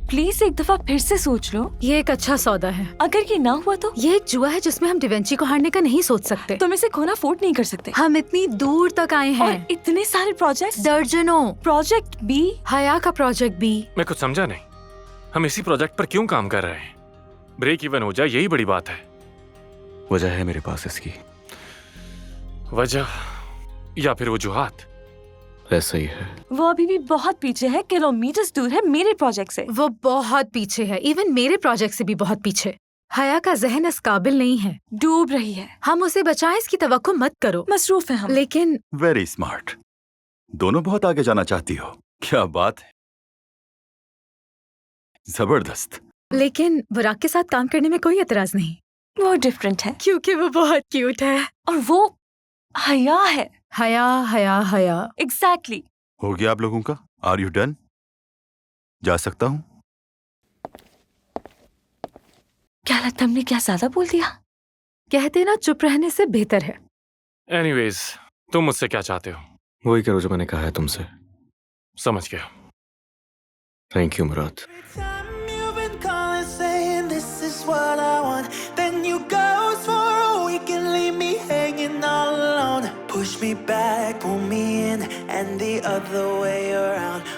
Please एक दफा फिर से सोच लो। ये एक अच्छा सौदा है। अगर ये ना हुआ तो? ये एक जुआ है जिसमें हम डिवेंची को हारने का नहीं सोच सकते। तुम इसे खोना अफोर्ड नहीं कर सकते। हम इतनी दूर तक आए हैं। और इतने सारे प्रोजेक्ट्स, दर्जनों। प्रोजेक्ट बी, हया का प्रोजेक्ट बी। मैं कुछ समझा नहीं, हम इसी प्रोजेक्ट पर क्यों काम कर रहे हैं? ब्रेक इवन हो जाए यही बड़ी बात है। वजह है मेरे पास इसकी। वजह या फिर वजूहात? ऐसा ही है। वो अभी भी बहुत पीछे है, किलोमीटर दूर है मेरे प्रोजेक्ट से। वो बहुत पीछे है, इवन मेरे प्रोजेक्ट से भी बहुत पीछे। हया का जहन इस काबिल नहीं है। डूब रही है। हम उसे बचाएं इसकी तवक्को मत करो। मसरूफ है हम। लेकिन वेरी स्मार्ट। दोनों बहुत आगे जाना चाहती हो। क्या बात है, जबरदस्त। लेकिन बुराक के साथ काम करने में कोई एतराज नहीं। वो डिफरेंट है क्योंकि वो बहुत क्यूट है और वो हया है। हया हया हया। एग्जैक्टली। हो गया आप लोगों का? Are you done? जा सकता हूँ? क्या लगता हमने क्या ज्यादा बोल दिया? कहते ना चुप रहने से बेहतर है। एनीवेज, तुम मुझसे क्या चाहते हो? वही करो जो मैंने कहा है तुमसे। समझ गया। Thank you Murad. Time you've been calling, saying this is what I want. Then you ghost for a week and leave me hanging all alone. Push me back, pull me in, and the other way around.